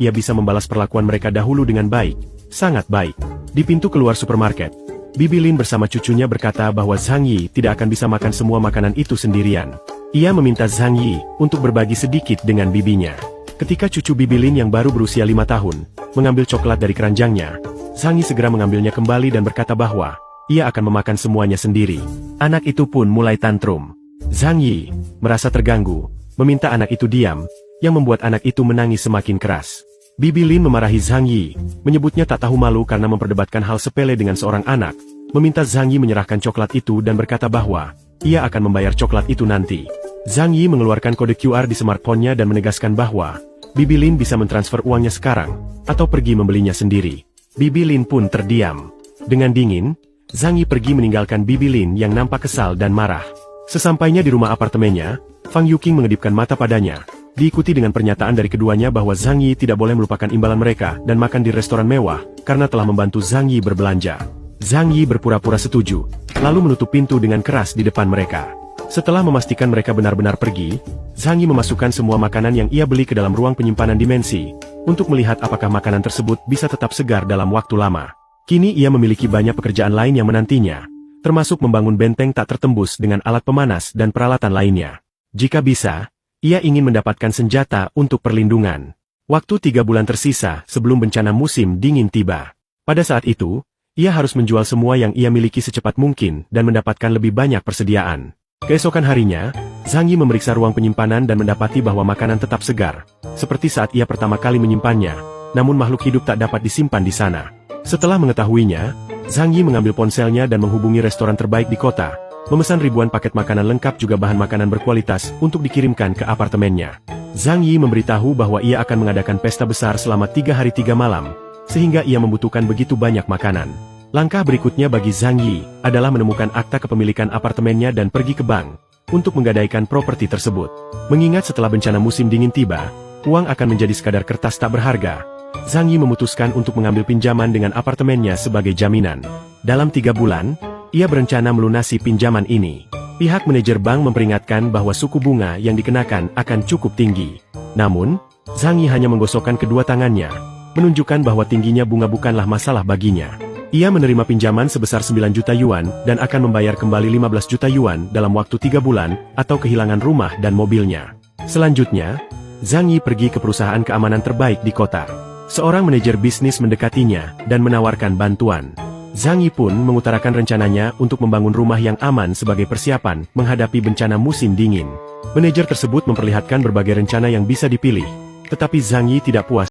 ia bisa membalas perlakuan mereka dahulu dengan baik, sangat baik. Di pintu keluar supermarket, Bibi Lin bersama cucunya berkata bahwa Zhang Yi tidak akan bisa makan semua makanan itu sendirian. Ia meminta Zhang Yi untuk berbagi sedikit dengan bibinya. Ketika cucu Bibi Lin yang baru berusia 5 tahun, mengambil coklat dari keranjangnya, Zhang Yi segera mengambilnya kembali dan berkata bahwa ia akan memakan semuanya sendiri. Anak itu pun mulai tantrum. Zhang Yi merasa terganggu, meminta anak itu diam, yang membuat anak itu menangis semakin keras. Bibi Lin memarahi Zhang Yi, menyebutnya tak tahu malu karena memperdebatkan hal sepele dengan seorang anak, meminta Zhang Yi menyerahkan coklat itu dan berkata bahwa ia akan membayar coklat itu nanti. Zhang Yi mengeluarkan kode QR di smartphone-nya dan menegaskan bahwa Bibi Lin bisa mentransfer uangnya sekarang, atau pergi membelinya sendiri. Bibi Lin pun terdiam. Dengan dingin, Zhang Yi pergi meninggalkan Bibi Lin yang nampak kesal dan marah. Sesampainya di rumah apartemennya, Fang Yuqing mengedipkan mata padanya, diikuti dengan pernyataan dari keduanya bahwa Zhang Yi tidak boleh melupakan imbalan mereka dan makan di restoran mewah, karena telah membantu Zhang Yi berbelanja. Zhang Yi berpura-pura setuju, lalu menutup pintu dengan keras di depan mereka. Setelah memastikan mereka benar-benar pergi, Zhang Yi memasukkan semua makanan yang ia beli ke dalam ruang penyimpanan dimensi, untuk melihat apakah makanan tersebut bisa tetap segar dalam waktu lama. Kini ia memiliki banyak pekerjaan lain yang menantinya, termasuk membangun benteng tak tertembus dengan alat pemanas dan peralatan lainnya. Jika bisa, ia ingin mendapatkan senjata untuk perlindungan. Waktu 3 bulan tersisa sebelum bencana musim dingin tiba. Pada saat itu, ia harus menjual semua yang ia miliki secepat mungkin dan mendapatkan lebih banyak persediaan. Keesokan harinya, Zhang Yi memeriksa ruang penyimpanan dan mendapati bahwa makanan tetap segar, seperti saat ia pertama kali menyimpannya, namun makhluk hidup tak dapat disimpan di sana. Setelah mengetahuinya, Zhang Yi mengambil ponselnya dan menghubungi restoran terbaik di kota, memesan ribuan paket makanan lengkap juga bahan makanan berkualitas untuk dikirimkan ke apartemennya. Zhang Yi memberitahu bahwa ia akan mengadakan pesta besar selama 3 hari 3 malam, sehingga ia membutuhkan begitu banyak makanan. Langkah berikutnya bagi Zhang Yi adalah menemukan akta kepemilikan apartemennya dan pergi ke bank untuk menggadaikan properti tersebut. Mengingat setelah bencana musim dingin tiba, uang akan menjadi sekadar kertas tak berharga. Zhang Yi memutuskan untuk mengambil pinjaman dengan apartemennya sebagai jaminan. Dalam 3 bulan, ia berencana melunasi pinjaman ini. Pihak manajer bank memperingatkan bahwa suku bunga yang dikenakan akan cukup tinggi. Namun, Zhang Yi hanya menggosokkan kedua tangannya, menunjukkan bahwa tingginya bunga bukanlah masalah baginya. Ia menerima pinjaman sebesar 9 juta yuan dan akan membayar kembali 15 juta yuan dalam waktu 3 bulan, atau kehilangan rumah dan mobilnya. Selanjutnya, Zhang Yi pergi ke perusahaan keamanan terbaik di kota. Seorang manajer bisnis mendekatinya dan menawarkan bantuan. Zhang Yi pun mengutarakan rencananya untuk membangun rumah yang aman sebagai persiapan menghadapi bencana musim dingin. Manajer tersebut memperlihatkan berbagai rencana yang bisa dipilih, tetapi Zhang Yi tidak puas.